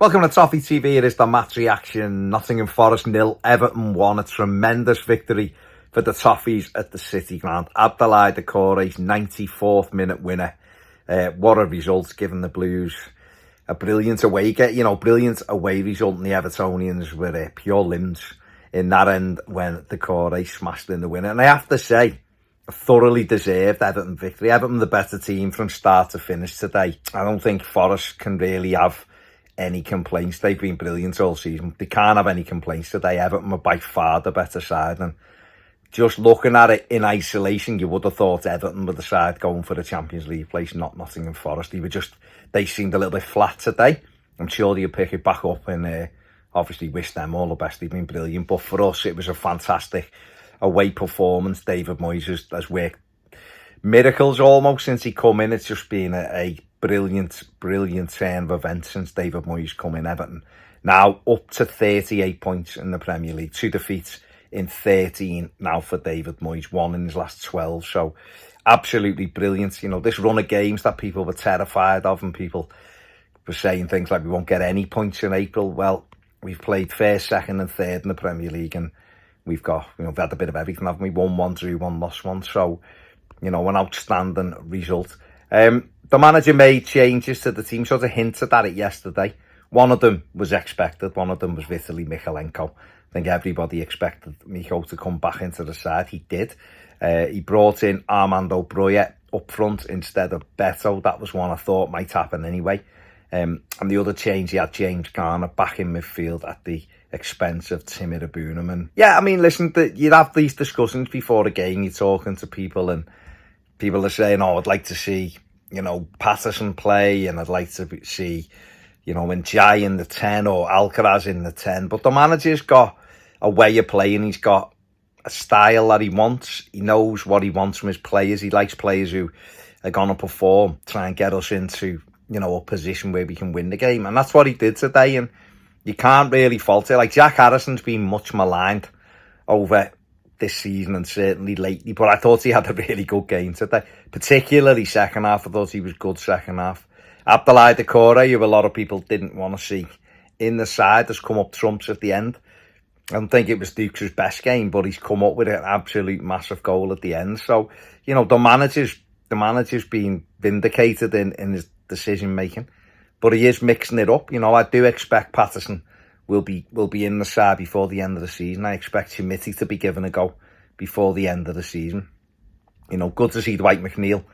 Welcome to Toffee TV. It is the match reaction. Nottingham Forest 0, Everton 1. A tremendous victory for the Toffees at the City Ground. Abdoulaye Doucoure's 94th minute winner. What a result, given the Blues a brilliant away brilliant away result, and the Evertonians were pure limbs in that end when Doucoure smashed in the winner. And I have to say, a thoroughly deserved Everton victory. Everton the better team from start to finish today. I don't think Forest can really have any complaints. They've been brilliant all season. They can't have any complaints today. Everton were by far the better side, and just looking at it in isolation, you would have thought Everton were the side going for the Champions League place, not Nottingham Forest. They seemed a little bit flat today. I'm sure they'll pick it back up, and obviously wish them all the best. They've been brilliant, but for us it was a fantastic away performance. David Moyes has worked miracles almost since he come in. It's just been a brilliant turn of events since David Moyes come in. Everton now up to 38 points in the Premier League, 2 defeats in 13 now for David Moyes, 1 in his last 12. So absolutely brilliant. You know, this run of games that people were terrified of, and people were saying things like we won't get any points in April. Well, we've played first, second and third in the Premier League, and we've had a bit of everything, haven't we? Won 1, drew 1, lost 1. So, an outstanding result. The manager made changes to the team, sort of hinted at it yesterday. One of them was expected. One of them was Vitaly Mykolenko. I think everybody expected Miko to come back into the side. He did. He brought in Armando Brien up front instead of Beto. That was one I thought might happen anyway. And the other change, he had James Garner back in midfield at the expense of Timmy Abunaman. And yeah, I mean, listen, you'd have these discussions before the game. You're talking to people, and people are saying, I'd like to see, Patterson play, and I'd like to see, Njai in the 10 or Alcaraz in the 10. But the manager's got a way of playing. He's got a style that he wants. He knows what he wants from his players. He likes players who are going to perform, try and get us into, a position where we can win the game. And that's what he did today. And you can't really fault it. Like, Jack Harrison's been much maligned over this season and certainly lately, but I thought he had a really good game today, particularly second half. I thought he was good second half. Abdoulaye Doucoure, who a lot of people didn't want to see in the side, has come up trumps at the end. I don't think it was Dukes' best game, but he's come up with an absolute massive goal at the end. So, the manager's been vindicated in his decision making, but he is mixing it up. I do expect Patterson will be in the side before the end of the season. I expect Schmidt to be given a go before the end of the season. Good to see Dwight McNeil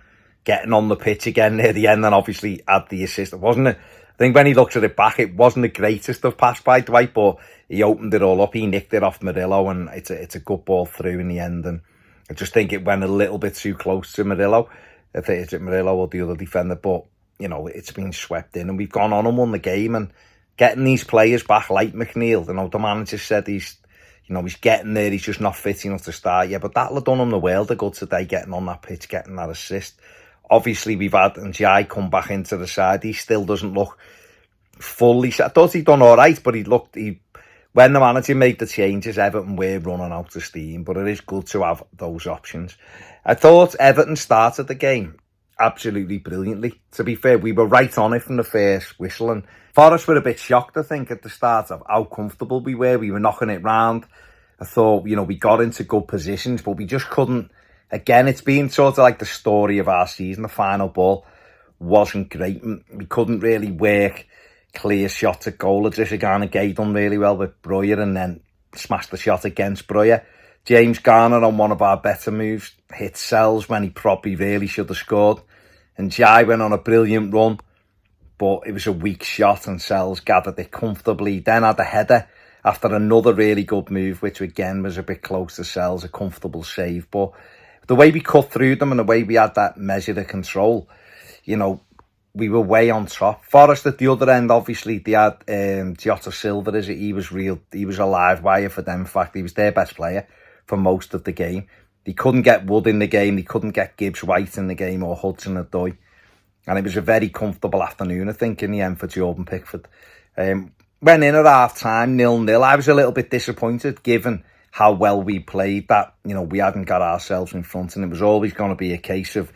getting on the pitch again near the end, and obviously had the assist. I think when he looks at it back, it wasn't the greatest of pass by Dwight, but he opened it all up. He nicked it off Murillo, and it's a good ball through in the end. And I just think it went a little bit too close to Murillo. I think it's Murillo or the other defender, but it's been swept in, and we've gone on and won the game. And getting these players back like McNeil, the manager said he's getting there, he's just not fit enough to start yet. But that'll have done him the world of good today, getting on that pitch, getting that assist. Obviously, we've had Njai come back into the side. He still doesn't look fully set. I thought he'd done all right, but when the manager made the changes, Everton were running out of steam. But it is good to have those options. I thought Everton started the game absolutely brilliantly. To be fair, we were right on it from the first whistle, and Forest were a bit shocked, I think, at the start of how comfortable we were. We were knocking it round. I thought, we got into good positions, but we just couldn't. Again, it's been sort of like the story of our season. The final ball wasn't great. We couldn't really work clear shots at goal. Adrian Gay done really well with Breuer, and then smashed the shot against Breuer. James Garner, on one of our better moves, hit Sells when he probably really should have scored. And Jai went on a brilliant run, but it was a weak shot, and Sells gathered it comfortably. Then had a header after another really good move, which again was a bit close to Sells, a comfortable save. But the way we cut through them and the way we had that measure of control, we were way on top. Forest at the other end, obviously, they had Jota Silva. He was a live wire for them. In fact, he was their best player for most of the game. They couldn't get Wood in the game. They couldn't get Gibbs White in the game, or Hudson-Odoi. And it was a very comfortable afternoon, I think, in the end for Jordan Pickford. Went in at half-time, 0-0. I was a little bit disappointed, given how well we played, that, we hadn't got ourselves in front, and it was always going to be a case of,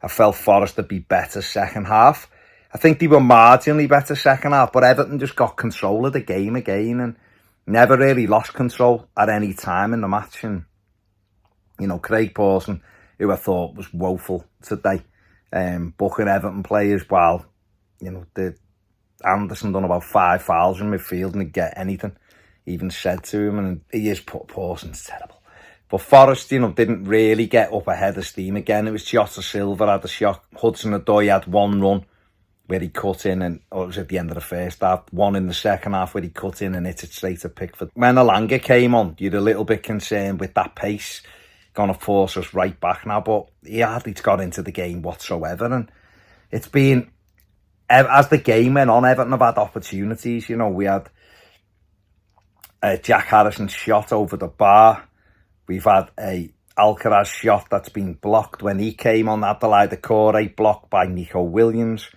I felt Forest to be better second half. I think they were marginally better second half, but Everton just got control of the game again and never really lost control at any time in the match. And, you know, Craig Pawson, who I thought was woeful today, booking Everton players while, you know, Anderson done about 5 fouls in midfield and didn't get anything even said to him, and he is Pawson's terrible. But Forest, you know, didn't really get up ahead of steam again. It was Jota Silva had a shot, Hudson-Odoi had one run where he cut in, and it was at the end of the first half, one in the second half where he cut in and hit it straight to Pickford. When Elanga came on, you're a little bit concerned with that pace, going to force us right back now, but he hardly got into the game whatsoever, and it's been, as the game went on, Everton have had opportunities. You know, we had Jack Harrison's shot over the bar. We've had a Alcaraz shot that's been blocked when he came on. Abdoulaye Doucoure blocked by Nico Williams.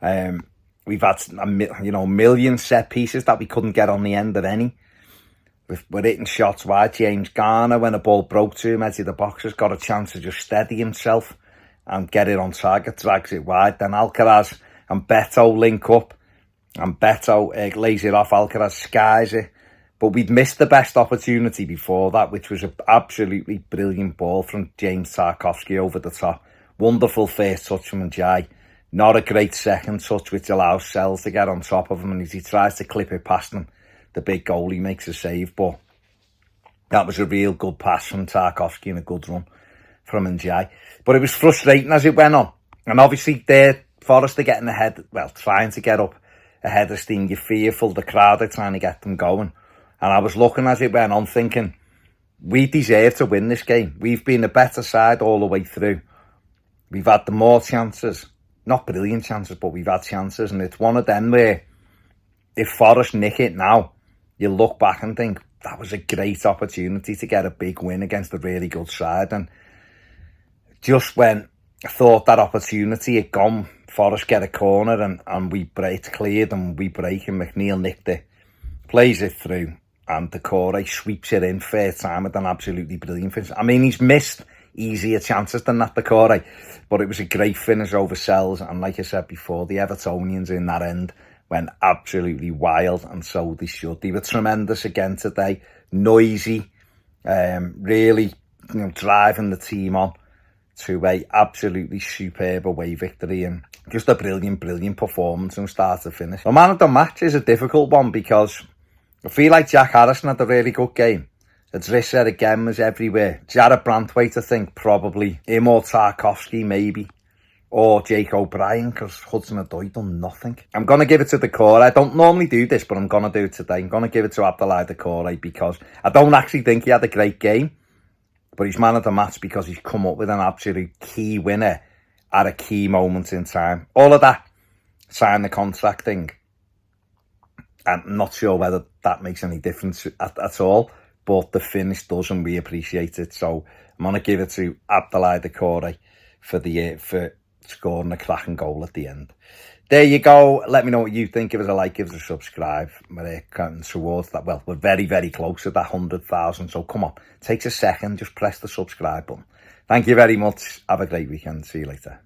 We've had a million set pieces that we couldn't get on the end of any. We're hitting shots wide. James Garner, when a ball broke to him, edge of the box, has got a chance to just steady himself and get it on target, drags it wide. Then Alcaraz and Beto link up, and Beto lays it off. Alcaraz skies it. But we'd missed the best opportunity before that, which was an absolutely brilliant ball from James Tarkowski over the top. Wonderful first touch from Njai. Not a great second touch, which allows Sells to get on top of him. And as he tries to clip it past him, the big goalie makes a save. But that was a real good pass from Tarkowski and a good run from Njai. But it was frustrating as it went on. And obviously, Forest are getting ahead, well, trying to get up ahead of steam. You're fearful, the crowd are trying to get them going. And I was looking as it went on thinking, we deserve to win this game. We've been a better side all the way through. We've had the more chances. Not brilliant chances, but we've had chances. And it's one of them where, if Forest nick it now, you look back and think, that was a great opportunity to get a big win against a really good side. And just when I thought that opportunity had gone, Forest get a corner and we break, it's cleared and we break, and McNeil nicked it, plays it through. And Doucoure sweeps it in third time with an absolutely brilliant finish. I mean, he's missed easier chances than that, Doucoure, but it was a great finish over Sells. And like I said before, the Evertonians in that end went absolutely wild, and so they should. They were tremendous again today, noisy, really, you know, driving the team on to a absolutely superb away victory, and just a brilliant performance from start to finish. The man of the match is a difficult one because I feel like Jack Harrison had a really good game. Adrissa again was everywhere. Jared Brantwaite, I think, probably. Him or Tarkowski, maybe. Or Jake O'Brien, because Hudson-Odoi done nothing. I'm going to give it to Doucoure. I don't normally do this, but I'm going to do it today. I'm going to give it to Abdoulaye Doucoure because I don't actually think he had a great game. But he's man of the match because he's come up with an absolute key winner at a key moment in time. All of that, sign the contract thing, I'm not sure whether that makes any difference at all, but the finish does, and we appreciate it. So I'm going to give it to Abdoulaye Doucoure for scoring a cracking goal at the end. There you go. Let me know what you think. Give us a like, give us a subscribe. We're counting towards that. Well, we're very, very close to that 100,000. So come on, takes a second. Just press the subscribe button. Thank you very much. Have a great weekend. See you later.